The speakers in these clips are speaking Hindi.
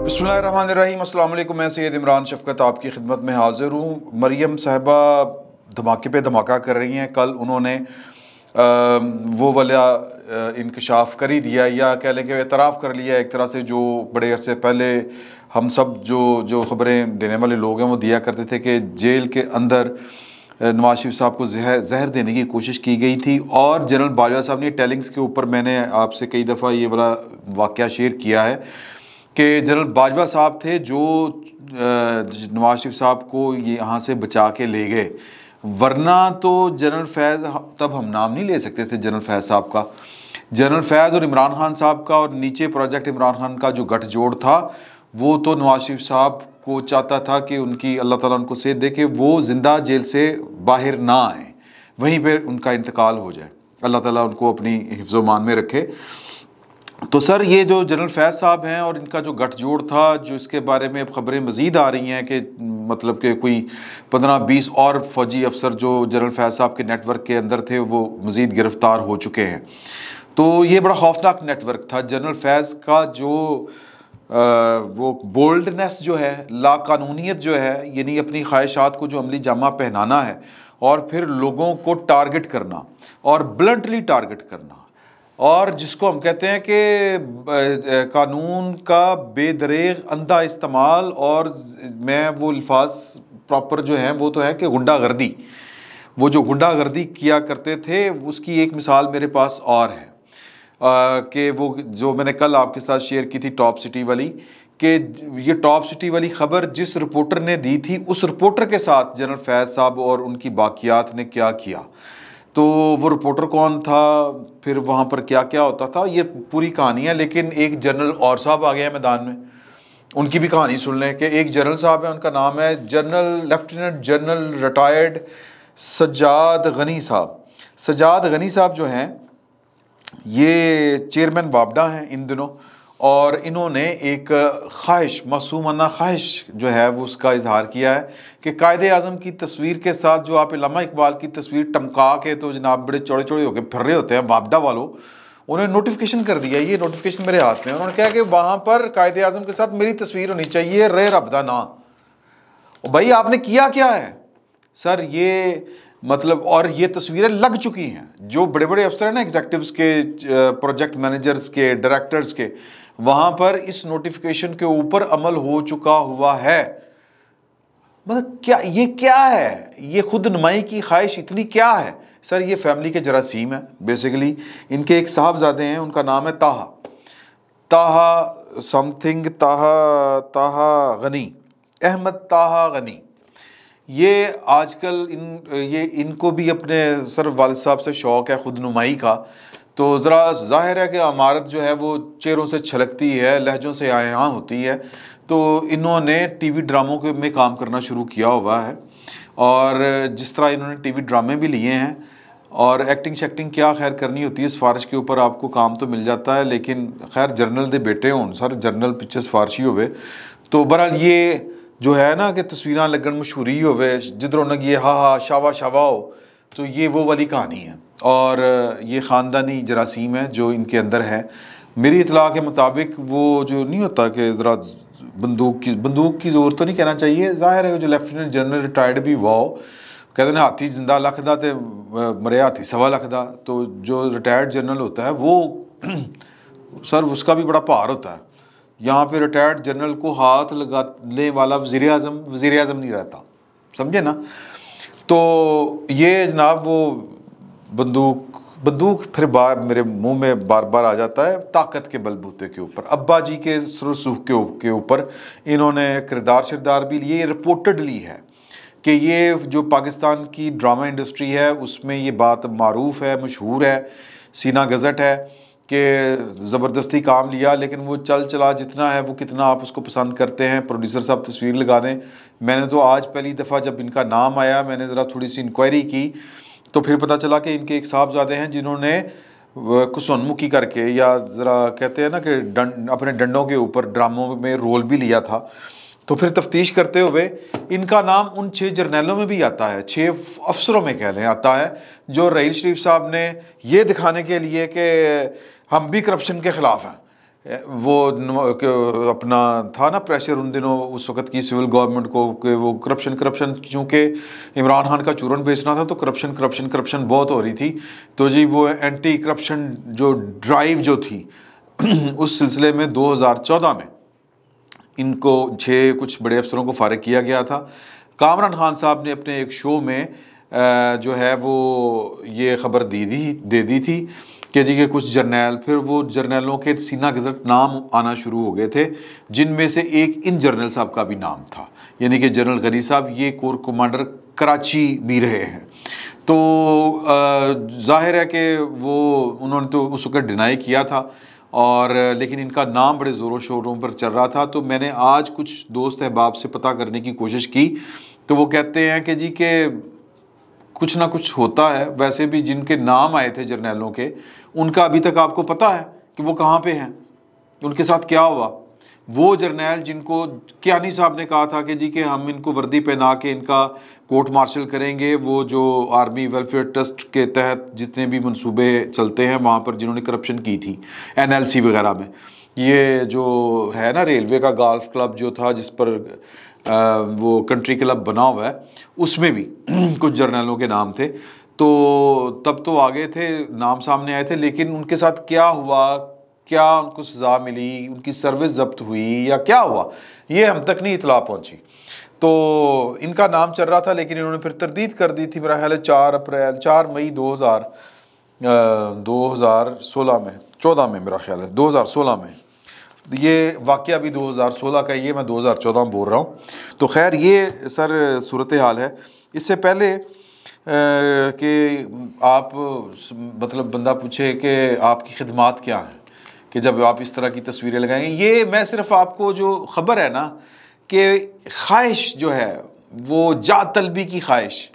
बिस्मिल्लाहिर्रहमानिर्रहीम। अस्सलाम वालेकुम। मैं सैयद इमरान शफकत आपकी खिदमत में हाज़िर हूँ। मरियम साहिबा धमाके पे धमाका कर रही हैं। कल उन्होंने वो वाला इंकशाफ कर ही दिया, या कह लें कि एतराफ़ कर लिया एक तरह से, जो बड़े अरसे पहले हम सब जो ख़बरें देने वाले लोग हैं वो दिया करते थे कि जेल के अंदर नवाज शरीफ साहब को जहर देने की कोशिश की गई थी। और जनरल बाजवा साहब ने टेलिंग्स के ऊपर मैंने आपसे कई दफ़ा ये वाला वाक़या शेयर किया है कि जनरल बाजवा साहब थे जो नवाज शरीफ साहब को ये यहाँ से बचा के ले गए, वरना तो जनरल फैज़, तब हम नाम नहीं ले सकते थे जनरल फैज़ साहब का, जनरल फैज़ और इमरान खान साहब का, और नीचे प्रोजेक्ट इमरान खान का जो गठजोड़ था वो तो नवाज शरीफ साहब को चाहता था कि उनकी अल्लाह ताला उनको सेहत दे कि वो ज़िंदा जेल से बाहर ना आए, वहीं पर उनका इंतकाल हो जाए, अल्लाह ताला उनको अपनी हिफ्ज़-ओ-मान में रखे। तो सर ये जो जनरल फैज़ साहब हैं और इनका जो गठजोड़ था, जो इसके बारे में ख़बरें मज़ीद आ रही हैं कि मतलब कि कोई 15-20 और फ़ौजी अफसर जो जनरल फैज़ साहब के नेटवर्क के अंदर थे वो मज़ीद गिरफ़्तार हो चुके हैं। तो ये बड़ा खौफनाक नेटवर्क था। जनरल फैज़ का जो वो बोल्डनेस जो है, लाकानूनियत जो है, यानी अपनी ख्वाहिशात को जो अमली जामा पहनाना है और फिर लोगों को टारगेट करना और ब्लंटली टारगेट करना, और जिसको हम कहते हैं कि कानून का बेदरेग अंधा इस्तेमाल, और मैं वो अल्फाज प्रॉपर जो हैं वो तो है कि गुंडागर्दी, वो जो गुंडागर्दी किया करते थे उसकी एक मिसाल मेरे पास और है कि वो जो मैंने कल आपके साथ शेयर की थी टॉप सिटी वाली, कि ये टॉप सिटी वाली ख़बर जिस रिपोर्टर ने दी थी उस रिपोर्टर के साथ जनरल फैज़ साहब और उनकी बाकियात ने क्या किया, तो वो रिपोर्टर कौन था, फिर वहाँ पर क्या क्या होता था, ये पूरी कहानी है। लेकिन एक जनरल और साहब आ गए हैं मैदान में, उनकी भी कहानी सुन लें कि एक जनरल साहब है, उनका नाम है general lieutenant general retired Sajjad Ghani साहब। सज्जाद गनी साहब जो हैं ये चेयरमैन वापडा हैं इन दिनों, और इन्होंने एक ख्वाहिश, मासूमाना ख्वाहिश जो है वो उसका इजहार किया है कि कायदे आज़म की तस्वीर के साथ जो आप इल्लामा इकबाल की तस्वीर टमका के तो जनाब बड़े चौड़े चौड़े होकर फिर रहे होते हैं वापडा वालों, उन्होंने नोटिफिकेशन कर दिया। ये नोटिफिकेशन मेरे हाथ में, उन्होंने कहा कि वहाँ पर कायदे आज़म के साथ मेरी तस्वीर होनी चाहिए, रे रबदा ना। भाई आपने किया क्या है सर, ये मतलब, और ये तस्वीरें लग चुकी हैं। जो बड़े बड़े अफसर हैं ना, एग्जीक्यूटिव्स के, प्रोजेक्ट मैनेजर्स के, डायरेक्टर्स के, वहाँ पर इस नोटिफिकेशन के ऊपर अमल हो चुका हुआ है। मतलब क्या ये क्या है, ये खुद नुमाई की ख्वाहिश इतनी क्या है सर। ये फैमिली के जरासीम है बेसिकली। इनके एक साहबजादे हैं, उनका नाम है ताहा समथिंग, ताहा गनी, अहमद ताहा गनी। ये आजकल इनको भी अपने सर वालिद साहब से शौक़ है खुद नुमाई का, तो ज़रा ज़ाहिर है कि अमारत जो है वो चेहरों से छलकती है, लहजों से आयां होती है। तो इन्होंने टीवी ड्रामों के में काम करना शुरू किया हुआ है, और जिस तरह इन्होंने टीवी ड्रामे भी लिए हैं, और एक्टिंग शैक्टिंग क्या खैर करनी होती है, सिफारिश के ऊपर आपको काम तो मिल जाता है, लेकिन खैर जर्नल दे बेटे हों सर, जर्नल पिछे सिफारिशी होवे। तो बहरहाल ये जो है ना कि तस्वीरां लगन मशहूरी होवे, जिधरों न ये हा शावा शावा हो, तो ये वो वाली कहानी है। और ये ख़ानदानी जरासीम है जो इनके अंदर है। मेरी इतला के मुताबिक वो जो नहीं होता कि ज़रा बंदूक की ज़ोर तो नहीं कहना चाहिए, ज़ाहिर है जो लेफ्टिनेंट जनरल रिटायर्ड भी हुआ हो, कहते हैं हाथी जिंदा लख दा ते मरे हाथी सवा लख दा। तो जो रिटायर्ड जनरल होता है वो सर उसका भी बड़ा भार होता है। यहाँ पे रिटायर्ड जनरल को हाथ लगाने वाला वज़ीर आज़म नहीं रहता, समझे ना। तो ये जनाब वो बंदूक फिर मेरे मुंह में बार बार आ जाता है, ताकत के बलबूते के ऊपर, अब्बा जी के सुरसूख के ऊपर इन्होंने किरदार शिरदार भी लिए। रिपोर्टेडली है कि ये जो पाकिस्तान की ड्रामा इंडस्ट्री है उसमें ये बात मारूफ है, मशहूर है, सीना गज़ट है कि ज़बरदस्ती काम लिया, लेकिन वो चला जितना है वो कितना आप उसको पसंद करते हैं। प्रोड्यूसर साहब तस्वीर लगा दें। मैंने तो आज पहली दफ़ा जब इनका नाम आया, मैंने ज़रा थोड़ी सी इंक्वायरी की तो फिर पता चला कि इनके एक साहबजादे हैं जिन्होंने कुसोनमुखी करके, या ज़रा कहते हैं ना कि अपने डंडों के ऊपर ड्रामों में रोल भी लिया था। तो फिर तफ्तीश करते हुए इनका नाम उन 6 जर्नैलों में भी आता है, 6 अफसरों में कह लें आता है, जो रहील शरीफ साहब ने ये दिखाने के लिए कि हम भी करप्शन के ख़िलाफ़ हैं, वो अपना था ना प्रेशर उन दिनों उस वक्त की सिविल गवर्नमेंट को कि वो करप्शन चूँकि इमरान खान का चूरन बेचना था तो करप्शन बहुत हो रही थी। तो जी वो एंटी करप्शन जो ड्राइव जो थी उस सिलसिले में 2014 में इनको 6 कुछ बड़े अफसरों को फारिग किया गया था। कामरान खान साहब ने अपने एक शो में जो है वो ये ख़बर दे दी थी कि जी के कुछ जर्नैल, फिर वो जर्नैलों के सीना गज़ट नाम आना शुरू हो गए थे, जिनमें से एक इन जर्नल साहब का भी नाम था, यानी कि जनरल गनी साहब, ये कोर कमांडर कराची भी रहे हैं। तो जाहिर है कि वो उन्होंने तो उस वक्त डिनाई किया था और लेकिन इनका नाम बड़े ज़ोरों शोरों पर चल रहा था। तो मैंने आज कुछ दोस्त अहबाब से पता करने की कोशिश की तो वो कहते हैं कि जी के कुछ ना कुछ होता है। वैसे भी जिनके नाम आए थे जर्नैलों के, उनका अभी तक आपको पता है कि वो कहाँ पे हैं, उनके साथ क्या हुआ। वो जर्नैल जिनको कियानी साहब ने कहा था कि जी के हम इनको वर्दी पहना के इनका कोर्ट मार्शल करेंगे, वो जो आर्मी वेलफेयर ट्रस्ट के तहत जितने भी मंसूबे चलते हैं वहाँ पर जिन्होंने करप्शन की थी NLC वगैरह में, ये जो है ना रेलवे का गोल्फ क्लब जो था जिस पर वो कंट्री क्लब बना हुआ है, उसमें भी कुछ जर्नलों के नाम थे। तो तब तो आगे थे, नाम सामने आए थे, लेकिन उनके साथ क्या हुआ, क्या उनको सज़ा मिली, उनकी सर्विस जब्त हुई या क्या हुआ, ये हम तक नहीं इतला पहुंची। तो इनका नाम चल रहा था, लेकिन इन्होंने फिर तरदीद कर दी थी। मेरा ख्याल है 4 मई 2016 में, 14 में, मेरा ख्याल है 2016 में, ये वाक़या भी 2016 का, ये मैं 2014 में बोल रहा हूँ। तो खैर ये सर सूरत हाल है। इससे पहले कि आप मतलब बंदा पूछे कि आपकी खिदमात क्या हैं, कि जब आप इस तरह की तस्वीरें लगाएंगे, ये मैं सिर्फ आपको जो ख़बर है ना कि ख्वाहिश जो है वो जा तलबी की ख्वाहिश,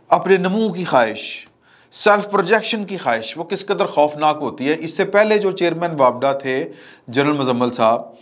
अपने नमू की ख्वाहिश, सेल्फ प्रोजेक्शन की ख्वाहिश, वो किस कदर खौफनाक होती है। इससे पहले जो चेयरमैन वापडा थे जनरल मुजम्मल साहब,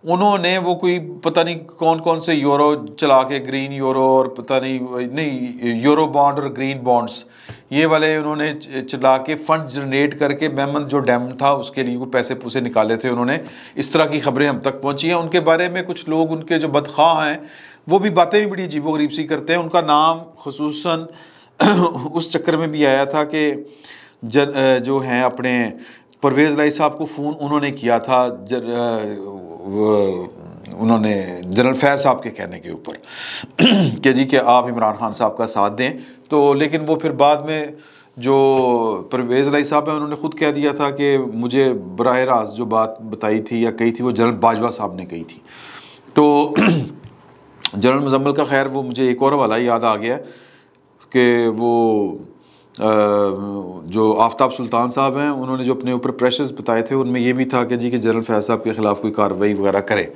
उन्होंने वो कोई पता नहीं कौन से यूरो चला के, ग्रीन यूरो और पता नहीं यूरो बॉन्ड और ग्रीन बॉन्ड्स, ये वाले उन्होंने चला के फंड जनरेट करके मेमन जो डैम था उसके लिए कोई पैसे पूसे निकाले थे उन्होंने। इस तरह की खबरें हम तक पहुंची हैं। उनके बारे में कुछ लोग, उनके जो बदख्वाह हैं, वो भी बातें भी बड़ी अजीबोगरीब सी करते हैं। उनका नाम खुसूसन उस चक्कर में भी आया था कि जो हैं अपने परवेज़ लाई साहब को फ़ोन उन्होंने किया था, उन्होंने जनरल फैज़ साहब के कहने के ऊपर कि जी कि आप इमरान खान साहब का साथ दें। तो लेकिन वो फिर बाद में जो परवेज़ लाई साहब हैं उन्होंने ख़ुद कह दिया था कि मुझे बराह रास्त जो बात बताई थी या कही थी वो जनरल बाजवा साहब ने कही थी। तो जनरल मुजम्मल का खैर वो मुझे एक और हवाला याद आ गया कि वो जो आफ्ताब सुल्तान साहब हैं उन्होंने जो अपने ऊपर प्रेशर्स बताए थे उनमें ये भी था कि जी कि जनरल फैज़ साहब के ख़िलाफ़ कोई कार्रवाई वगैरह करे।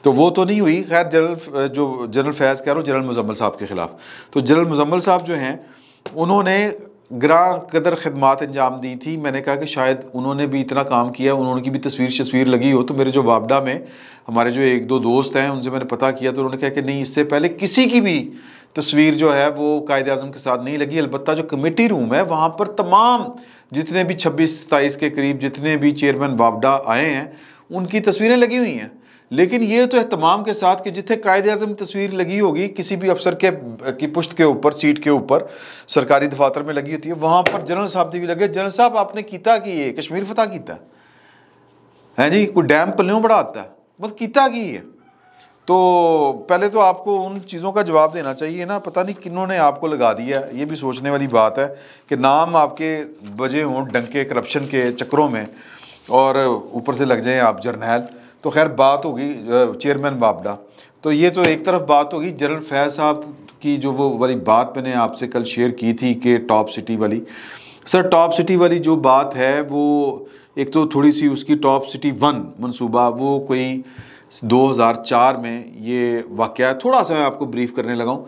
तो वो तो नहीं हुई। खैर जनरल फैज़ कह रहा हूँ जनरल मुजम्मल साहब के ख़िलाफ़। तो जनरल मुजम्मल साहब जो हैं उन्होंने ग्रां कदर खिदमात अंजाम दी थी। मैंने कहा कि शायद उन्होंने भी इतना काम किया, उन्होंने भी तस्वीर लगी हो। तो मेरे जो वापडा में हमारे जो 1-2 दोस्त हैं उनसे मैंने पता किया तो उन्होंने कहा कि नहीं, इससे पहले किसी की भी तस्वीर जो है वो कायद-ए-आज़म के साथ नहीं लगी। अलबत्ता जो कमेटी रूम है वहाँ पर तमाम जितने भी 26-27 के करीब जितने भी चेयरमैन वापडा आए हैं उनकी तस्वीरें लगी हुई हैं। लेकिन ये तो एहतमाम के साथ कि जिथे कायद-ए-आज़म तस्वीर लगी होगी किसी भी अफसर की पुश्त के ऊपर, सीट के ऊपर, सरकारी दफातर में लगी होती है, वहाँ पर जनरल साहब भी लगे। जनरल साहब आपने कीता कि ये कश्मीर फतह कीता है जी, कोई डैम पल्लियों बढ़ाता है, मतलब कीता की है। तो पहले तो आपको उन चीज़ों का जवाब देना चाहिए ना, पता नहीं किन्होंने आपको लगा दिया। ये भी सोचने वाली बात है कि नाम आपके बजे हों डंके करप्शन के चक्करों में और ऊपर से लग जाएं आप जर्नैल। तो खैर बात होगी चेयरमैन वापडा। तो ये तो एक तरफ बात होगी। जनरल फैज़ साहब की जो वो वाली बात मैंने आपसे कल शेयर की थी कि टॉप सिटी वाली, सर टॉप सिटी वाली जो बात है वो एक तो थोड़ी सी उसकी टॉप सिटी 1 मनसूबा वो कोई 2004 में ये वाक़या, थोड़ा सा मैं आपको ब्रीफ करने लगा हूँ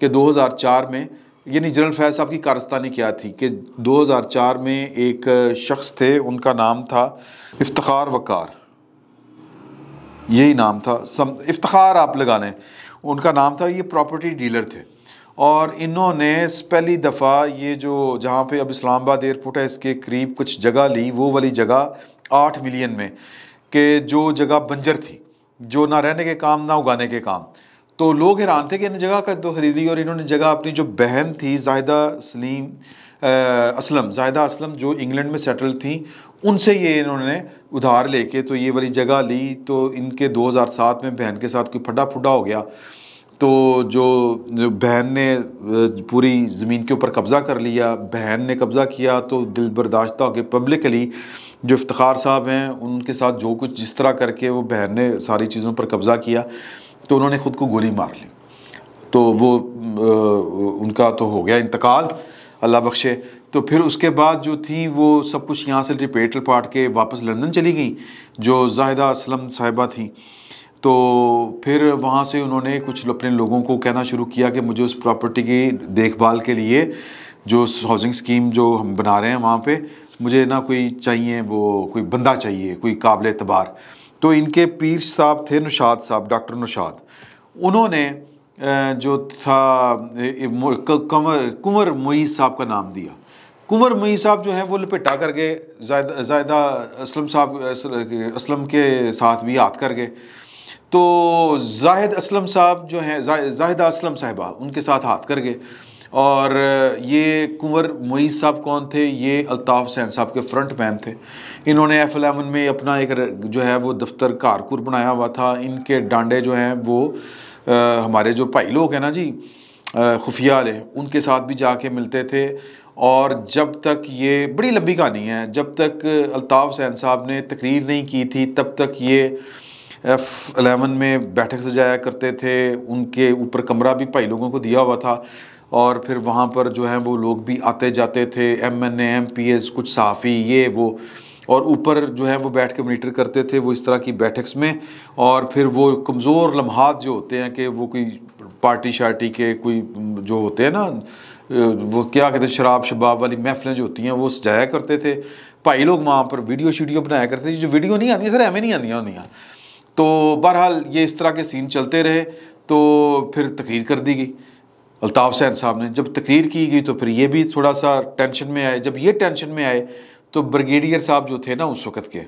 कि 2004 में यानी जनरल फैज़ साहब की कारस्तानी क्या थी कि 2004 में एक शख्स थे, उनका नाम था इफ्तिखार वकार, यही नाम था, इफ्तिखार आप लगाने उनका नाम था। ये प्रॉपर्टी डीलर थे और इन्होंने पहली दफ़ा ये जो जहाँ पे अब इस्लामाबाद एयरपोर्ट है इसके करीब कुछ जगह ली, वो वाली जगह 8 मिलियन में कि जो जगह बंजर थी, जो ना रहने के काम ना उगाने के काम, तो लोग हैरान थे कि इन जगह का तो खरीदी, और इन्होंने जगह अपनी जो बहन थी जाहिदा असलम जो इंग्लैंड में सेटल थी, उनसे ये इन्होंने उधार लेके तो ये वाली जगह ली। तो इनके 2007 में बहन के साथ कोई फटा फुटा हो गया, तो जो बहन ने पूरी ज़मीन के ऊपर कब्ज़ा कर लिया। बहन ने कब्ज़ा किया तो दिल बर्दाश्ता होकर पब्लिकली जो इफ्तिखार साहब हैं उनके साथ जो कुछ जिस तरह करके वो बहन ने सारी चीज़ों पर कब्ज़ा किया, तो उन्होंने ख़ुद को गोली मार ली। तो वो उनका तो हो गया इंतकाल, अल्लाह बख्शे। तो फिर उसके बाद जो थी वो सब कुछ यहाँ से रिपेट पाट के वापस लंदन चली गई, जो जाहिदा असलम साहिबा थी। तो फिर वहाँ से उन्होंने कुछ अपने लोगों को कहना शुरू किया कि मुझे उस प्रॉपर्टी की देखभाल के लिए जो हाउसिंग स्कीम जो हम बना रहे हैं वहाँ पे मुझे ना कोई चाहिए, वो कोई बंदा चाहिए, कोई काबिल एतबार। तो इनके पीर साहब थे नौशाद साहब, डॉक्टर नौशाद, उन्होंने जो था कुंवर मुईज़ साहब का नाम दिया। कुंवर मुईज़ साहब जो हैं वो लपेटा कर गए, जाहिदा असलम साहब असलम के साथ भी हाथ कर गए। तो जाहिद असलम साहब जो हैं, जाहिदा असलम साहिबा, उनके साथ हाथ कर गए। और ये कुंवर मुईज़ साहब कौन थे? ये अल्ताफ़ हुसैन साहब के फ्रंट मैन थे। इन्होंने F11 में अपना एक जो है वो दफ्तर कारकुर बनाया हुआ था। इनके डांडे जो हैं वो हमारे जो भाई लोग हैं ना जी, खुफिया वाले, उनके साथ भी जाके मिलते थे। और जब तक ये बड़ी लंबी कहानी है, जब तक अल्ताफ़ हुसैन साहब ने तकरीर नहीं की थी तब तक ये F11 में बैठक सजाया करते थे। उनके ऊपर कमरा भी भाई लोगों को दिया हुआ था, और फिर वहाँ पर जो है वो लोग भी आते जाते थे, MNA MPs, कुछ सहाफ़ी, ये वो, और ऊपर जो है वो बैठ के मॉनिटर करते थे वो इस तरह की बैठक्स में। और फिर वो कमज़ोर लम्हात जो होते हैं कि वो कोई पार्टी शार्टी के कोई जो होते हैं ना, वो क्या कहते हैं, शराब शबाब वाली महफिलें जो होती हैं वो सजाया करते थे। भाई लोग वहाँ पर वीडियो शीडियो बनाया करते थे, जो वीडियो नहीं आती सर, हमें नहीं आती होंदियाँ। तो बहरहाल ये इस तरह के सीन चलते रहे। तो फिर तकरीर कर दी गई अल्ताफ़ हुसैन साहब ने। जब तकरीर की गई तो फिर ये भी थोड़ा सा टेंशन में आए। जब ये टेंशन में आए तो ब्रिगेडियर साहब जो थे ना उस वक़्त के,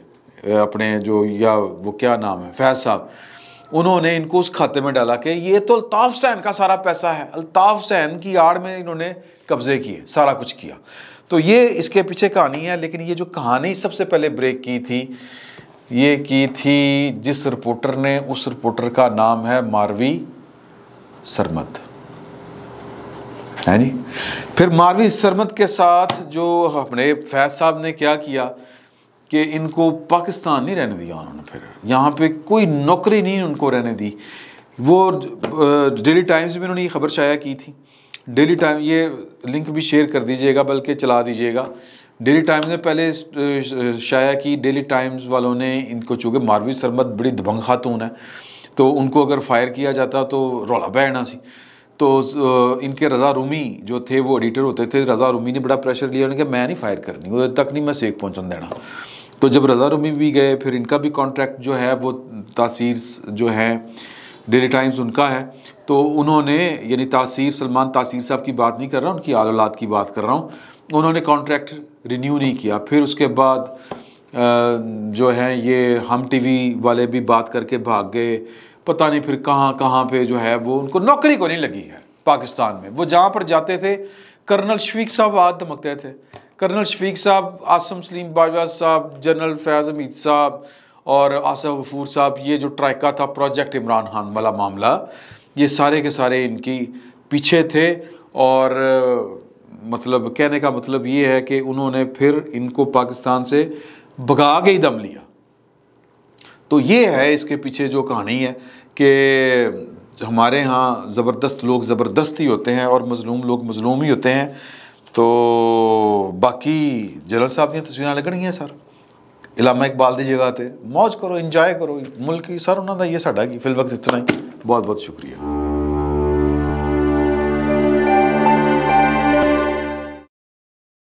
अपने जो, या वो क्या नाम है, फैज़ साहब, उन्होंने इनको उस खाते में डाला कि ये तो अल्ताफ़ हुसैन का सारा पैसा है, अल्ताफ़ हुसैन की आड़ में इन्होंने कब्ज़े किए, सारा कुछ किया। तो ये इसके पीछे कहानी है। लेकिन ये जो कहानी सबसे पहले ब्रेक की थी, ये की थी जिस रिपोर्टर ने, उस रिपोर्टर का नाम है मारवी सरमद, है जी। फिर मारवी सरमद के साथ जो अपने फैज़ साहब ने क्या किया कि इनको पाकिस्तान नहीं रहने दिया उन्होंने। फिर यहाँ पे कोई नौकरी नहीं उनको रहने दी। वो डेली टाइम्स में उन्होंने ये खबर शाया की थी। डेली टाइम, ये लिंक भी शेयर कर दीजिएगा, बल्कि चला दीजिएगा। डेली टाइम्स ने पहले शाया की। डेली टाइम्स वालों ने इनको, चूँकि मारवी सरमद बड़ी दबंग खातून है, तो उनको अगर फायर किया जाता तो रौला बैठना सी। तो इनके रज़ा रूमी जो थे वो एडिटर होते थे। रज़ा रूमी ने बड़ा प्रेशर लिया, उन्होंने कहा मैं नहीं फायर करनी, उधर तक नहीं मैं सेक पहुँचने देना। तो जब रज़ा रूमी भी गए, फिर इनका भी कॉन्ट्रैक्ट जो है वो तासीर जो है डेली टाइम्स उनका है, तो उन्होंने, यानी तासीर, सलमान तासीर साहब की बात नहीं कर रहा, उनकी आल औलाद की बात कर रहा हूँ, उन्होंने कॉन्ट्रैक्ट रिन्यू नहीं किया। फिर उसके बाद जो है ये हम टीवी वाले भी बात करके भाग गए। पता नहीं फिर कहाँ पे जो है वो उनको नौकरी को नहीं लगी है पाकिस्तान में। वो जहाँ पर जाते थे, कर्नल शफीक साहब हाथ धमकते थे। कर्नल शफीक साहब, आसम सलीम बाजवा साहब, जनरल फैज़ हमीद साहब और आसिफ गफूर साहब, ये जो ट्राइका था, प्रोजेक्ट इमरान खान वाला मामला, ये सारे के सारे इनकी पीछे थे। और मतलब कहने का मतलब ये है कि उन्होंने फिर इनको पाकिस्तान से भगा के ही दम लिया। तो ये है इसके पीछे जो कहानी है कि हमारे यहाँ ज़बरदस्त लोग ज़बरदस्त ही होते हैं और मज़लूम लोग मज़लूम ही होते हैं। तो बाकी जनरल साहब की तस्वीरें लगनी हैं सर, इलामा इकबाल की जगह ते मौज करो, इंजॉय करो मुल्क की सर, उन्होंने ये साडा की फिल वक्त इतना ही। बहुत बहुत शुक्रिया।